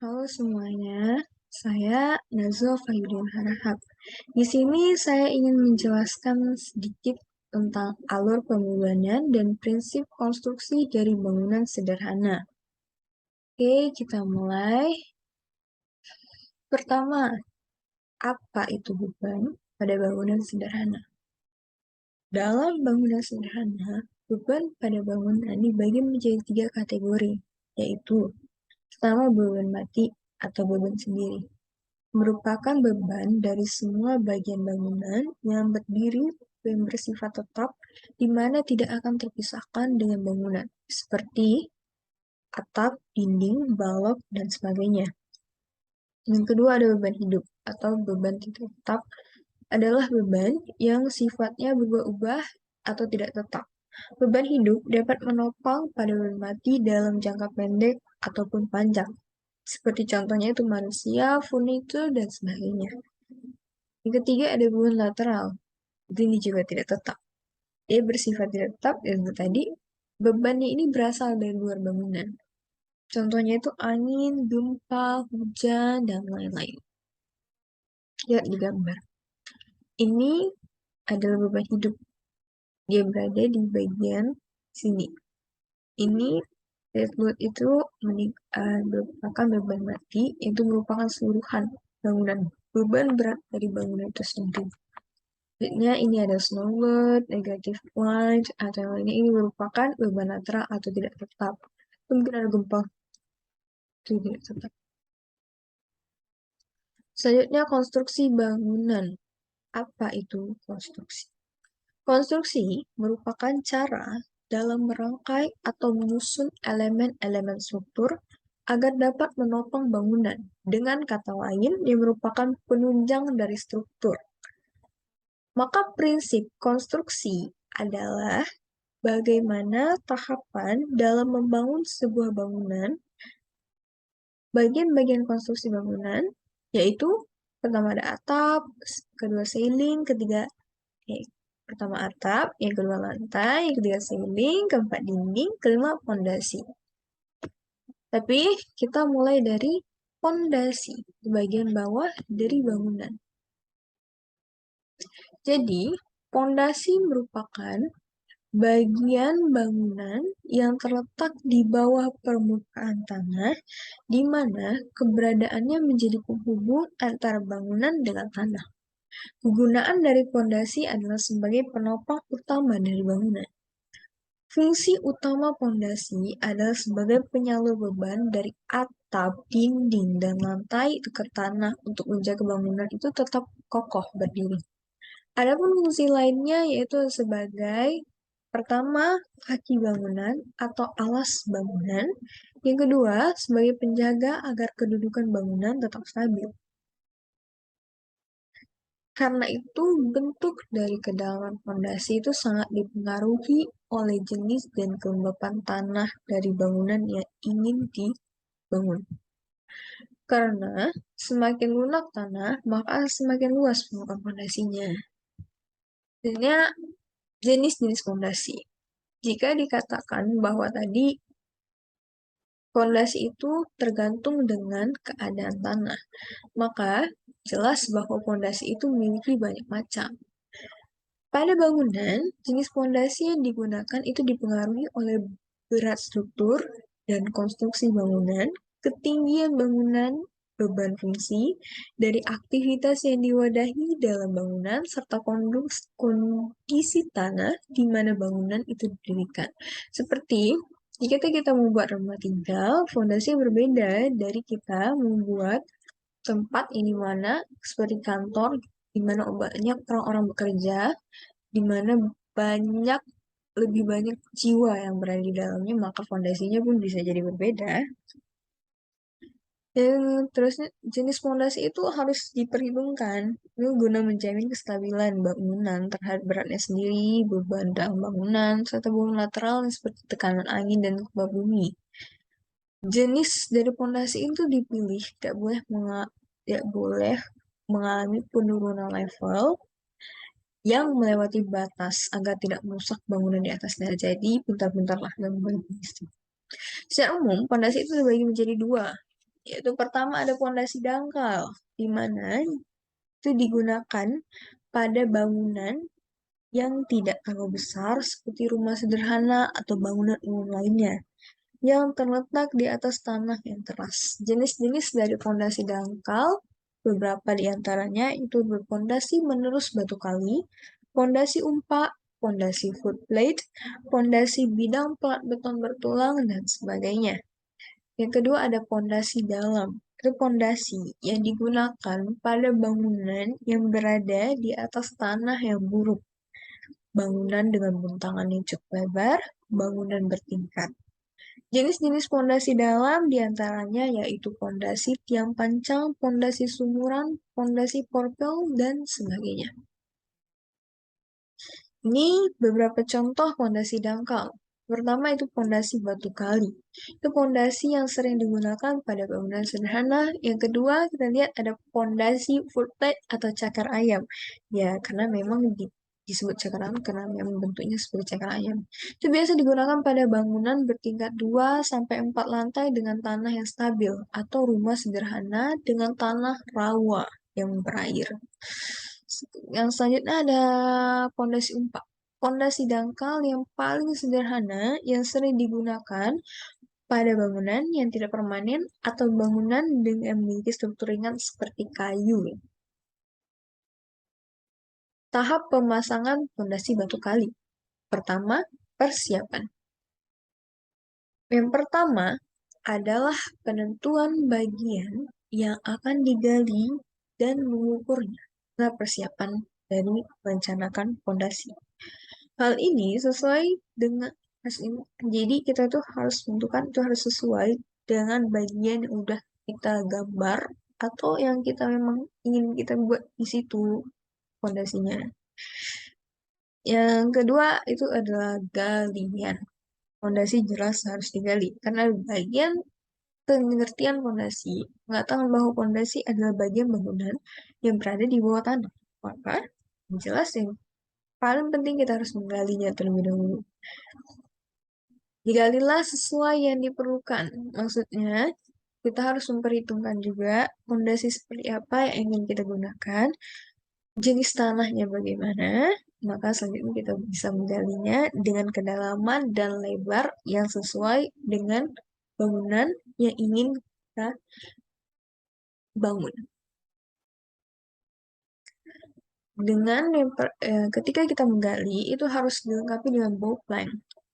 Halo semuanya, saya Nazwa Fahidin Harahap. Di sini saya ingin menjelaskan sedikit tentang alur pembangunan dan prinsip konstruksi dari bangunan sederhana. Oke, kita mulai. Pertama, apa itu beban pada bangunan sederhana? Dalam bangunan sederhana, beban pada bangunan dibagi menjadi 3 kategori, yaitu pertama beban mati atau beban sendiri. Merupakan beban dari semua bagian bangunan yang berdiri dan bersifat tetap, di mana tidak akan terpisahkan dengan bangunan, seperti atap, dinding, balok, dan sebagainya. Yang kedua ada beban hidup atau beban tidak tetap adalah beban yang sifatnya berubah-ubah atau tidak tetap. Beban hidup dapat menopang pada beban mati dalam jangka pendek ataupun panjang, seperti contohnya itu manusia, furnitur, dan sebagainya. Yang ketiga ada beban lateral. Ini juga tidak tetap. Dia bersifat tidak tetap dan tadi bebannya ini berasal dari luar bangunan. Contohnya itu angin, gempa, hujan, dan lain-lain. Lihat di gambar. Ini adalah beban hidup. Dia berada di bagian sini. Ini dead load itu merupakan beban mati, itu merupakan seluruhan bangunan. Beban berat dari bangunan itu sendiri. Selanjutnya ini ada snow load, negative point, atau yang lainnya ini merupakan beban lateral atau tidak tetap. Mungkin ada gempa, itu tidak tetap. Selanjutnya konstruksi bangunan. Apa itu konstruksi? Konstruksi merupakan cara dalam merangkai atau menyusun elemen-elemen struktur agar dapat menopang bangunan. Dengan kata lain, dia merupakan penunjang dari struktur. Maka prinsip konstruksi adalah bagaimana tahapan dalam membangun sebuah bangunan, bagian-bagian konstruksi bangunan, yaitu pertama ada atap, kedua ceiling, ketiga pertama atap, yang kedua lantai, yang ketiga ceiling, keempat dinding, kelima fondasi. Tapi kita mulai dari fondasi, di bagian bawah dari bangunan. Jadi, fondasi merupakan bagian bangunan yang terletak di bawah permukaan tanah, di mana keberadaannya menjadi penghubung antara bangunan dengan tanah. Kegunaan dari fondasi adalah sebagai penopang utama dari bangunan. Fungsi utama fondasi adalah sebagai penyalur beban dari atap, dinding, dan lantai ke tanah untuk menjaga bangunan itu tetap kokoh berdiri. Adapun fungsi lainnya yaitu sebagai pertama, kaki bangunan atau alas bangunan. Yang kedua, sebagai penjaga agar kedudukan bangunan tetap stabil. Karena itu, bentuk dari kedalaman fondasi itu sangat dipengaruhi oleh jenis dan kelembapan tanah dari bangunan yang ingin dibangun. Karena semakin lunak tanah, maka semakin luas permukaan fondasinya. Ini jenis-jenis fondasi. Jika dikatakan bahwa tadi fondasi itu tergantung dengan keadaan tanah, maka jelas bahwa fondasi itu memiliki banyak macam. Pada bangunan, jenis fondasi yang digunakan itu dipengaruhi oleh berat struktur dan konstruksi bangunan, ketinggian bangunan, beban fungsi, dari aktivitas yang diwadahi dalam bangunan, serta kondisi tanah di mana bangunan itu didirikan. Seperti jika kita membuat rumah tinggal, fondasi berbeda dari kita membuat tempat ini mana seperti kantor di mana banyak orang-orang bekerja, di mana banyak lebih banyak jiwa yang berada di dalamnya, maka fondasinya pun bisa jadi berbeda. Dan terus jenis fondasi itu harus diperhitungkan itu guna menjamin kestabilan bangunan terhadap beratnya sendiri, beban dalam bangunan, serta beban lateral seperti tekanan angin dan gempa bumi. Jenis dari fondasi itu dipilih, tidak boleh mengalami penurunan level yang melewati batas agar tidak merusak bangunan di atasnya. Jadi, pintar-pintarlah dalam berbisnis. Secara umum, fondasi itu dibagi menjadi dua, Yaitu pertama ada pondasi dangkal, di mana itu digunakan pada bangunan yang tidak terlalu besar seperti rumah sederhana atau bangunan umum lainnya yang terletak di atas tanah yang teras. Jenis-jenis dari pondasi dangkal, beberapa di antaranya itu berpondasi menerus batu kali, pondasi umpak, pondasi footplate, pondasi bidang plat beton bertulang, dan sebagainya. Yang kedua ada pondasi dalam. Itu pondasi yang digunakan pada bangunan yang berada di atas tanah yang buruk. Bangunan dengan bentangan yang cukup lebar, bangunan bertingkat. Jenis-jenis pondasi dalam diantaranya yaitu pondasi tiang pancang, pondasi sumuran, pondasi porpel, dan sebagainya. Ini beberapa contoh pondasi dangkal. Pertama itu pondasi batu kali. Itu pondasi yang sering digunakan pada bangunan sederhana. Yang kedua, kita lihat ada pondasi footplate atau cakar ayam. Ya, karena memang disebut cakar ayam karena memang bentuknya seperti cakar ayam. Itu biasa digunakan pada bangunan bertingkat 2 sampai 4 lantai dengan tanah yang stabil atau rumah sederhana dengan tanah rawa yang berair. Yang selanjutnya ada pondasi umpak. Pondasi dangkal yang paling sederhana yang sering digunakan pada bangunan yang tidak permanen atau bangunan dengan memiliki struktur ringan seperti kayu. Tahap pemasangan pondasi batu kali. Pertama, persiapan. Yang pertama adalah penentuan bagian yang akan digali dan mengukurnya. Nah, persiapan dari merencanakan pondasi. Hal ini sesuai dengan jadi kita tuh harus menentukan itu harus sesuai dengan bagian yang udah kita gambar atau yang kita memang ingin kita buat di situ pondasinya. Yang kedua itu adalah galian. Pondasi jelas harus digali karena bagian pengertian pondasi mengatakan bahwa pondasi adalah bagian bangunan yang berada di bawah tanah. Maka jelas yang paling penting kita harus menggalinya terlebih dahulu. Digalilah sesuai yang diperlukan. Maksudnya, kita harus memperhitungkan juga pondasi seperti apa yang ingin kita gunakan, jenis tanahnya bagaimana, maka selanjutnya kita bisa menggalinya dengan kedalaman dan lebar yang sesuai dengan bangunan yang ingin kita bangun. Ketika kita menggali itu harus dilengkapi dengan bow plank.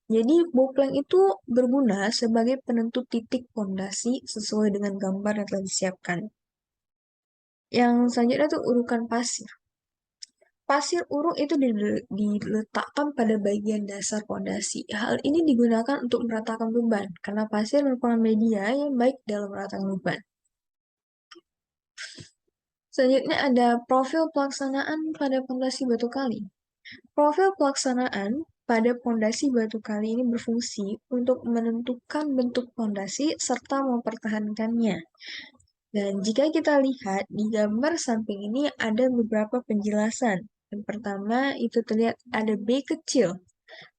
Jadi bow plank itu berguna sebagai penentu titik pondasi sesuai dengan gambar yang telah disiapkan. Yang selanjutnya itu urukan pasir. Pasir uruk itu diletakkan pada bagian dasar pondasi. Hal ini digunakan untuk meratakan beban, karena pasir merupakan media yang baik dalam meratakan beban. Selanjutnya ada profil pelaksanaan pada pondasi batu kali. Profil pelaksanaan pada pondasi batu kali ini berfungsi untuk menentukan bentuk pondasi serta mempertahankannya. Dan jika kita lihat di gambar samping ini ada beberapa penjelasan. Yang pertama itu terlihat ada B kecil.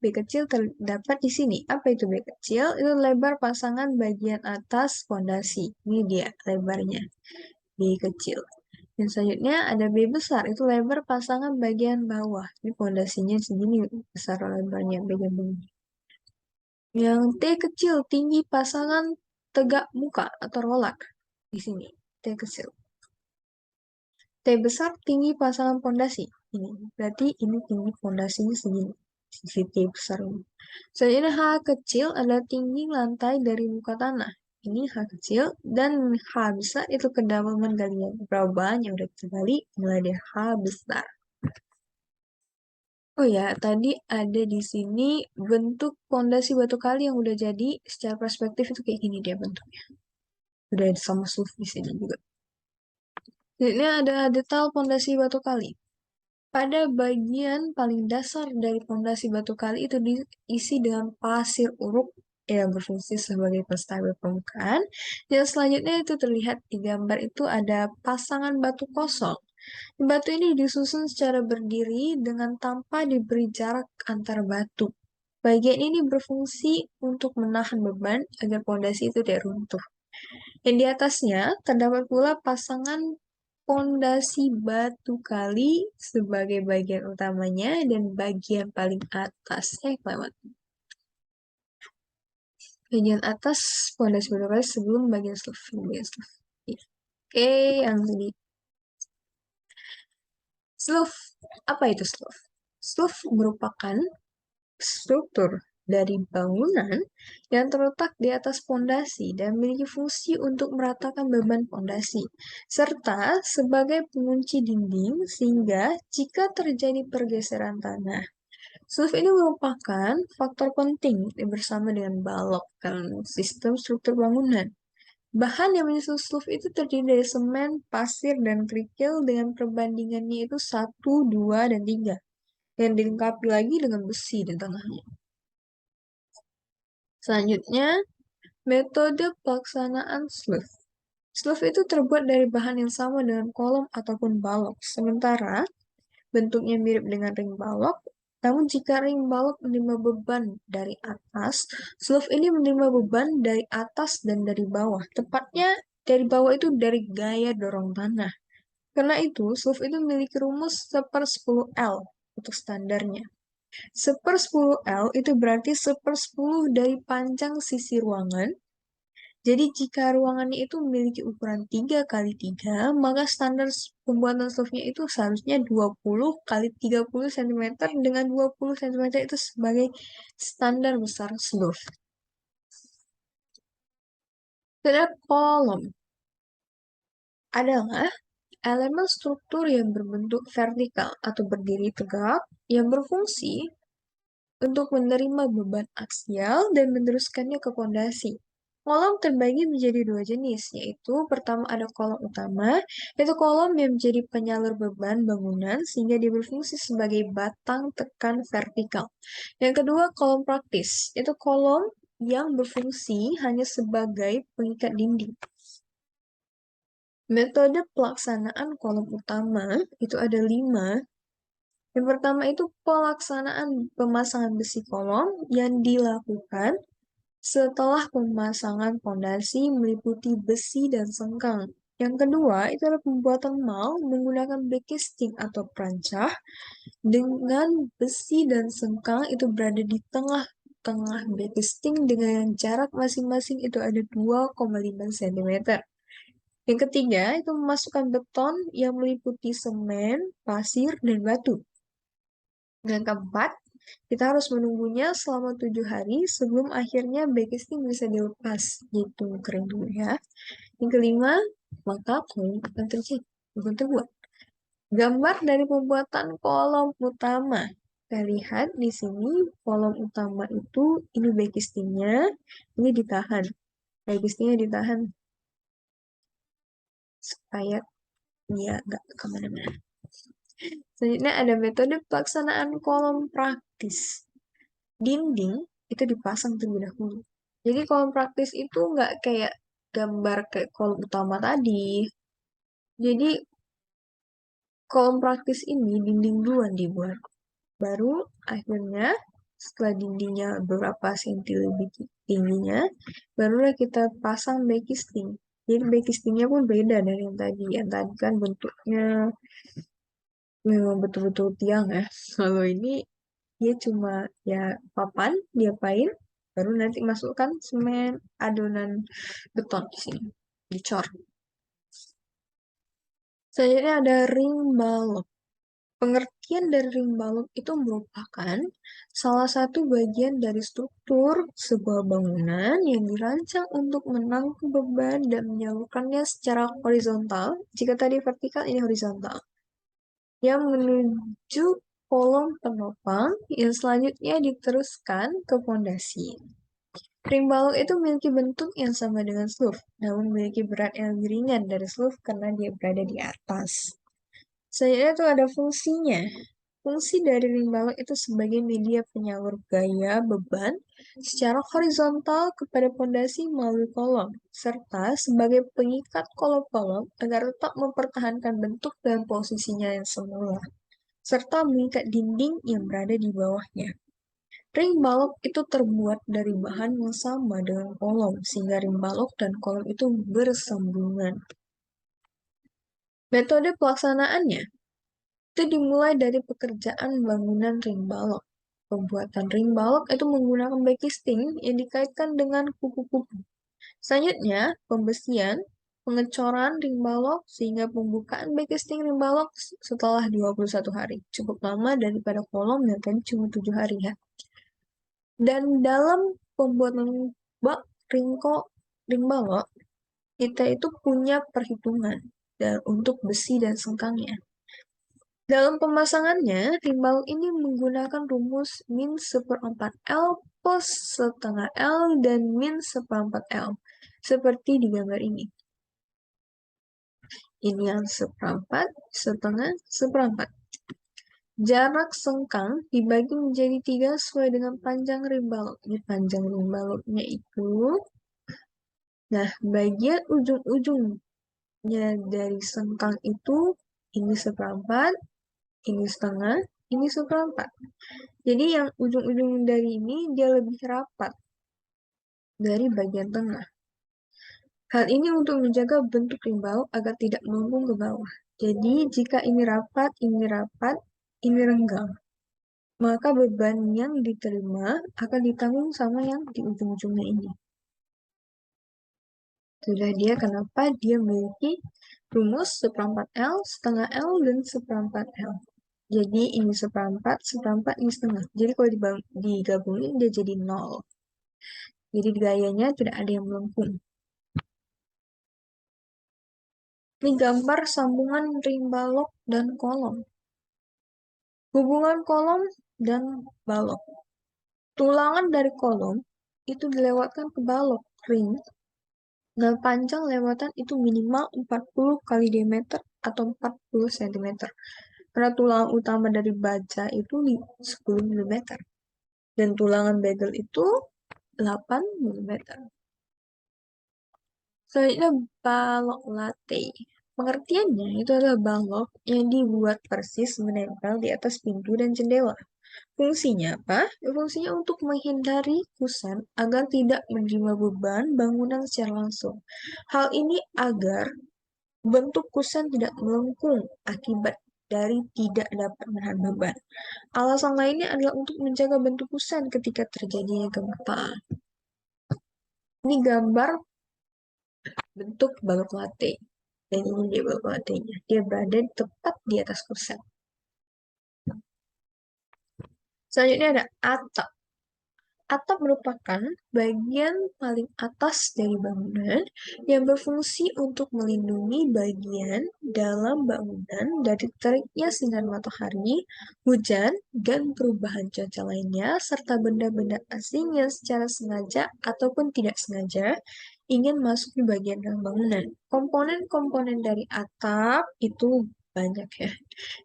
B kecil terdapat di sini. Apa itu B kecil? Itu lebar pasangan bagian atas pondasi. Ini dia lebarnya. B kecil. Dan selanjutnya ada B besar, itu lebar pasangan bagian bawah. Ini pondasinya segini besar lebarnya bagian bawah. Yang T kecil, tinggi pasangan tegak muka atau rolak. Di sini, T kecil. T besar, tinggi pasangan pondasi. Ini, berarti ini tinggi pondasinya segini. Sisi T besar ini. Selanjutnya H kecil adalah tinggi lantai dari muka tanah. Ini H kecil dan H besar itu kedalaman galian. Berapa banyak yang udah kita gali, mulai dari H besar. Oh ya, tadi ada di sini bentuk pondasi batu kali yang udah jadi secara perspektif itu kayak gini dia bentuknya. Udah sama SUV di sini juga. Ini ada detail pondasi batu kali. Pada bagian paling dasar dari pondasi batu kali itu diisi dengan pasir uruk yang berfungsi sebagai penstabil permukaan. Yang selanjutnya itu terlihat di gambar itu ada pasangan batu kosong. Batu ini disusun secara berdiri dengan tanpa diberi jarak antar batu. Bagian ini berfungsi untuk menahan beban agar pondasi itu tidak runtuh. Yang di atasnya terdapat pula pasangan pondasi batu kali sebagai bagian utamanya dan bagian paling atasnya kelewat. Bagian atas pondasi batu kali sebelum bagian slope. Oke, yang tadi. Slope. Apa itu slope? Slope merupakan struktur dari bangunan yang terletak di atas pondasi dan memiliki fungsi untuk meratakan beban pondasi, serta sebagai pengunci dinding sehingga jika terjadi pergeseran tanah. Slope ini merupakan faktor penting bersama dengan balok dalam sistem struktur bangunan. Bahan yang menyusun slope itu terdiri dari semen, pasir, dan kerikil dengan perbandingannya itu 1, 2, dan 3 yang dilengkapi lagi dengan besi di tengahnya. Selanjutnya, metode pelaksanaan slope. Slope itu terbuat dari bahan yang sama dengan kolom ataupun balok, sementara bentuknya mirip dengan ring balok. Namun jika ring balok menerima beban dari atas, slope ini menerima beban dari atas dan dari bawah. Tepatnya dari bawah itu dari gaya dorong tanah. Karena itu, slope itu memiliki rumus 1/10L untuk standarnya. 1/10L itu berarti 1/10 dari panjang sisi ruangan. Jadi jika ruangannya itu memiliki ukuran 3 kali 3, maka standar pembuatan slope-nya itu seharusnya 20 kali 30 cm dengan 20 cm itu sebagai standar besar slope. Kedua, kolom adalah elemen struktur yang berbentuk vertikal atau berdiri tegak yang berfungsi untuk menerima beban aksial dan meneruskannya ke pondasi. Kolom terbagi menjadi dua jenis, yaitu pertama ada kolom utama, yaitu kolom yang menjadi penyalur beban bangunan sehingga dia berfungsi sebagai batang tekan vertikal. Yang kedua, kolom praktis, yaitu kolom yang berfungsi hanya sebagai pengikat dinding. Metode pelaksanaan kolom utama itu ada 5. Yang pertama itu pelaksanaan pemasangan besi kolom yang dilakukan setelah pemasangan pondasi meliputi besi dan sengkang. Yang kedua itu adalah pembuatan mal menggunakan backcasting atau perancah dengan besi dan sengkang itu berada di tengah-tengah backcasting dengan jarak masing-masing itu ada 2,5 cm. Yang ketiga itu memasukkan beton yang meliputi semen, pasir, dan batu. Yang keempat, kita harus menunggunya selama 7 hari sebelum akhirnya backcasting bisa dilepas. Gitu, keren dulu ya. Yang kelima, maka kolom akan terjadi. Bukan terbuat. Gambar dari pembuatan kolom utama. Kita lihat di sini kolom utama itu, ini backcastingnya, ini ditahan. Backcastingnya ditahan supaya dia nggak kemana-mana. Selanjutnya ada metode pelaksanaan kolom praktis. Dinding itu dipasang terlebih dahulu. Jadi kolom praktis itu nggak kayak gambar kayak kolom utama tadi. Jadi kolom praktis ini dinding duluan dibuat. Baru akhirnya setelah dindingnya beberapa senti lebih tingginya, barulah kita pasang backcasting. Jadi backcastingnya pun beda dari yang tadi. Yang tadi kan bentuknya memang betul-betul tiang ya. Kalau ini dia cuma ya papan, diapain, baru nanti masukkan semen, adonan beton di sini, dicor. Selanjutnya ada ring balok. Pengertian dari ring balok itu merupakan salah satu bagian dari struktur sebuah bangunan yang dirancang untuk menanggung beban dan menyalurkannya secara horizontal. Jika tadi vertikal, ini horizontal. Yang menuju kolom penopang yang selanjutnya diteruskan ke pondasi. Ring balok itu memiliki bentuk yang sama dengan slope, namun memiliki berat yang lebih ringan dari slope karena dia berada di atas. Selanjutnya itu ada fungsinya. Fungsi dari ring balok itu sebagai media penyalur gaya beban secara horizontal kepada pondasi melalui kolom, serta sebagai pengikat kolom-kolom agar tetap mempertahankan bentuk dan posisinya yang semula, serta mengikat dinding yang berada di bawahnya. Ring balok itu terbuat dari bahan yang sama dengan kolom, sehingga ring balok dan kolom itu bersambungan. Metode pelaksanaannya itu dimulai dari pekerjaan bangunan ring balok. Pembuatan ring balok itu menggunakan backcasting yang dikaitkan dengan kupu-kupu. Selanjutnya, pembesian, pengecoran ring balok, sehingga pembukaan backcasting ring balok setelah 21 hari. Cukup lama daripada kolom yang tadi cuma 7 hari ya. Dan dalam pembuatan ring balok, kita itu punya perhitungan dan untuk besi dan sengkangnya. Dalam pemasangannya, ring balok ini menggunakan rumus min seperempat L plus setengah L dan min seperempat L, seperti di gambar ini. Ini yang seperempat, setengah, seperempat. Jarak sengkang dibagi menjadi 3 sesuai dengan panjang ring balok. Ini panjang ring baloknya itu. Nah, bagian ujung-ujungnya dari sengkang itu, ini seperempat, ini setengah, ini seperempat. Jadi yang ujung-ujung dari ini dia lebih rapat dari bagian tengah. Hal ini untuk menjaga bentuk ring balok agar tidak melengkung ke bawah. Jadi jika ini rapat, ini renggang, maka beban yang diterima akan ditanggung sama yang di ujung-ujungnya ini. Sudah dia kenapa dia memiliki rumus seperempat L, setengah L, dan seperempat L. Jadi ini seperempat, ini setengah. Jadi kalau digabungin dia jadi 0. Jadi gayanya tidak ada yang melengkung. Ini gambar sambungan ring balok dan kolom. Hubungan kolom dan balok. Tulangan dari kolom itu dilewatkan ke balok ring. Nah, panjang lewatan itu minimal 40 kali diameter atau 40 cm. Karena tulangan utama dari baja itu 10 mm. Dan tulangan bagel itu 8 mm. Selanjutnya balok latte. Pengertiannya itu adalah balok yang dibuat persis menempel di atas pintu dan jendela. Fungsinya apa? Fungsinya untuk menghindari kusan agar tidak menerima beban bangunan secara langsung. Hal ini agar bentuk kusan tidak melengkung akibat dari tidak dapat menahan beban. Alasan lainnya adalah untuk menjaga bentuk kusan ketika terjadinya gempa. Ini gambar bentuk balok latte. Dan ini dia balok latte-nya. Dia berada tepat di atas kusen. Selanjutnya ada atap. Atap merupakan bagian paling atas dari bangunan yang berfungsi untuk melindungi bagian dalam bangunan dari teriknya sinar matahari, hujan, dan perubahan cuaca lainnya, serta benda-benda asing yang secara sengaja ataupun tidak sengaja ingin masuk di bagian dalam bangunan. Komponen-komponen dari atap itu banyak ya.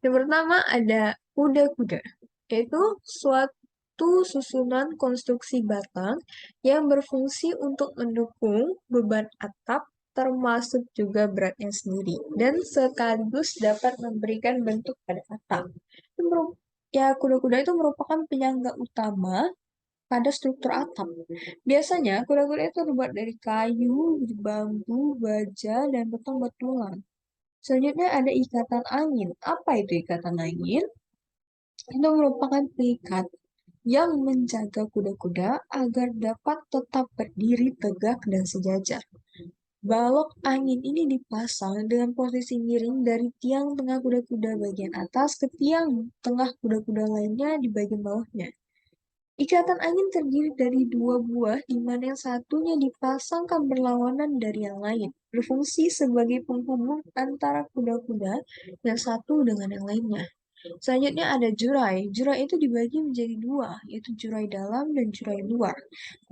Yang pertama ada kuda-kuda, yaitu suatu susunan konstruksi batang yang berfungsi untuk mendukung beban atap termasuk juga beratnya sendiri dan sekaligus dapat memberikan bentuk pada atap. Ya, kuda-kuda itu merupakan penyangga utama pada struktur atap. Biasanya kuda-kuda itu terbuat dari kayu, bambu, baja, dan beton betulan. Selanjutnya ada ikatan angin. Apa itu ikatan angin? Itu merupakan pengikat yang menjaga kuda-kuda agar dapat tetap berdiri tegak dan sejajar. Balok angin ini dipasang dengan posisi miring dari tiang tengah kuda-kuda bagian atas ke tiang tengah kuda-kuda lainnya di bagian bawahnya. Ikatan angin terdiri dari dua buah, di mana yang satunya dipasangkan berlawanan dari yang lain, berfungsi sebagai penghubung antara kuda-kuda yang satu dengan yang lainnya. Selanjutnya ada jurai. Jurai itu dibagi menjadi dua, yaitu jurai dalam dan jurai luar.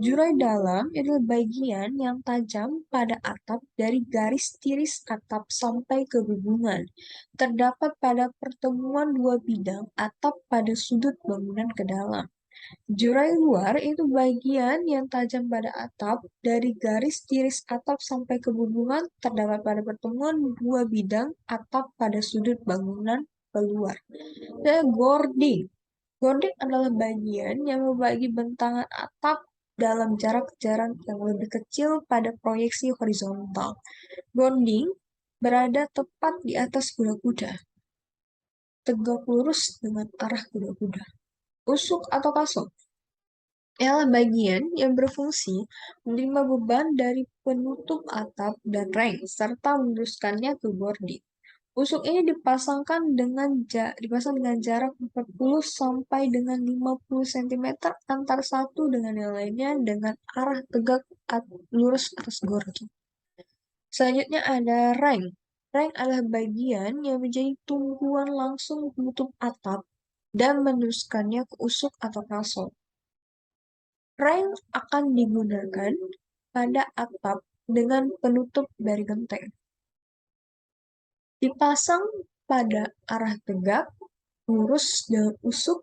Jurai dalam adalah bagian yang tajam pada atap dari garis tiris atap sampai ke hubungan. Terdapat pada pertemuan dua bidang atap pada sudut bangunan ke dalam. Jurai luar itu bagian yang tajam pada atap dari garis tiris atap sampai ke hubungan terdapat pada pertemuan dua bidang atap pada sudut bangunan keluar. Dan gording. Gorden adalah bagian yang membagi bentangan atap dalam jarak-jarak yang lebih kecil pada proyeksi horizontal. Gonding berada tepat di atas kuda-kuda, tegak lurus dengan arah kuda-kuda. Usuk atau kasut ialah bagian yang berfungsi menerima beban dari penutup atap dan reng serta meneruskannya ke bording. Usuk ini dipasang dengan jarak 40 sampai dengan 50 cm antar satu dengan yang lainnya dengan arah tegak lurus atas gorgi. Selanjutnya ada reng. Reng adalah bagian yang menjadi tumpuan langsung menutup atap dan meneruskannya ke usuk atau kasut. Reng akan digunakan pada atap dengan penutup dari genteng. Dipasang pada arah tegak, lurus dan usuk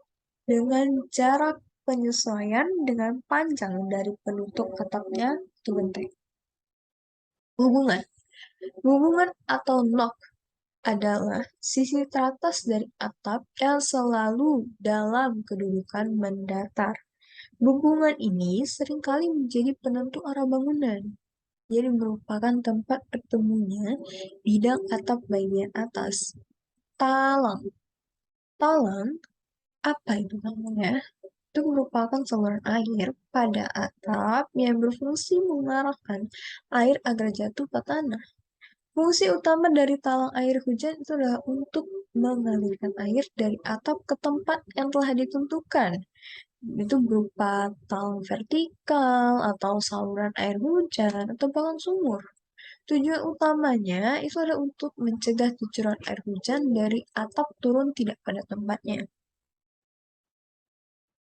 dengan jarak penyesuaian dengan panjang dari penutup atapnya ke genteng. Hubungan. Hubungan atau knock adalah sisi teratas dari atap yang selalu dalam kedudukan mendatar. Hubungan ini seringkali menjadi penentu arah bangunan. Jadi merupakan tempat bertemunya bidang atap bagian atas. Talang. Talang, apa itu namanya? Itu merupakan saluran air pada atap yang berfungsi mengarahkan air agar jatuh ke tanah. Fungsi utama dari talang air hujan itu adalah untuk mengalirkan air dari atap ke tempat yang telah ditentukan. Itu berupa talang vertikal atau saluran air hujan atau bahkan sumur. Tujuan utamanya itu adalah untuk mencegah cucuran air hujan dari atap turun tidak pada tempatnya.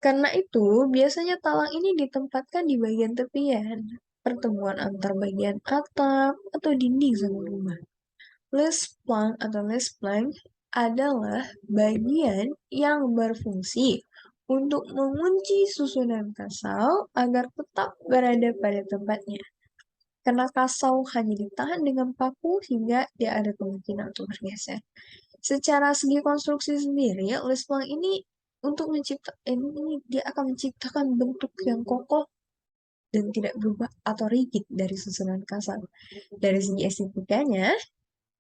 Karena itu, biasanya talang ini ditempatkan di bagian tepian, pertemuan antar bagian atap atau dinding sama rumah. Lesplank atau lesplank adalah bagian yang berfungsi untuk mengunci susunan kasau agar tetap berada pada tempatnya. Karena kasau hanya ditahan dengan paku hingga dia ada kemungkinan untuk bergeser. Secara segi konstruksi sendiri, lesplank ini untuk ini dia akan menciptakan bentuk yang kokoh dan tidak berubah atau rigid dari susunan kasar. Dari segi estetikanya,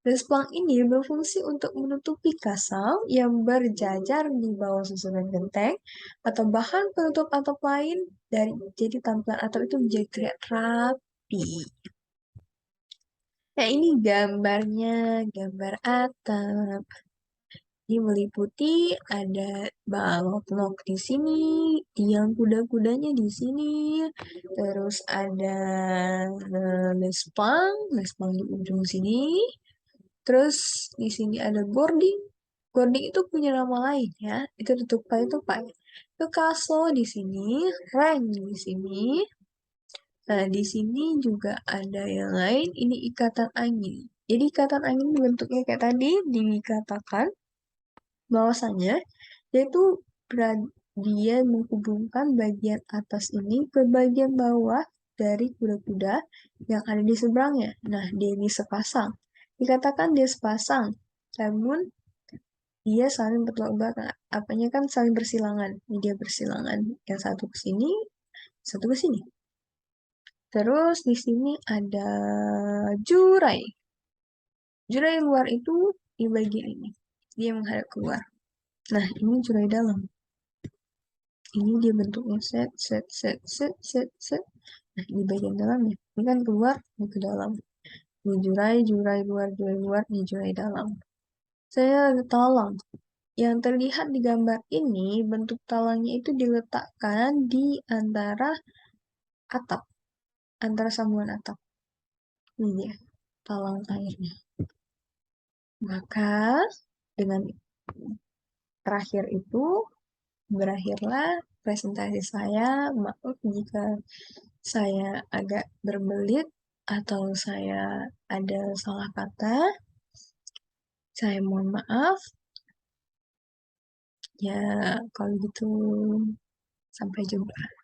lesplank ini berfungsi untuk menutupi kasau yang berjajar di bawah susunan genteng atau bahan penutup atap lain dari jadi tampilan atap itu menjadi terlihat rapi. Nah, ini gambarnya, gambar atap. Ini meliputi ada balok nok di sini, tiang kuda-kudanya di sini, terus ada lespang di ujung sini, terus di sini ada boarding. Boarding itu punya nama lain ya, itu tupai-tupai. Itu kaso di sini, reng di sini. Nah, di sini juga ada yang lain, ini ikatan angin. Jadi ikatan angin bentuknya kayak tadi, dikatakan bahwasanya yaitu dia menghubungkan bagian atas ini ke bagian bawah dari kuda-kuda yang ada di seberangnya. Nah, dia ini sepasang. Dikatakan dia sepasang, namun dia saling bertolak belakang. Apanya kan saling bersilangan. Ini dia bersilangan. Yang satu ke sini, satu ke sini. Terus di sini ada jurai. Jurai luar itu di bagian ini. Dia menghadap keluar. Nah, ini jurai dalam. Ini dia bentuknya set. Nah, ini bagian dalamnya. Ini kan keluar, ini ke dalam. Ini jurai luar, ini jurai dalam. Saya ada talang. Yang terlihat di gambar ini, bentuk talangnya itu diletakkan di antara atap, antara sambungan atap. Ini dia, talang airnya. Maka, dengan terakhir itu, berakhirlah presentasi saya. Maaf jika saya agak berbelit atau saya ada salah kata. Saya mohon maaf. Ya, kalau gitu sampai jumpa.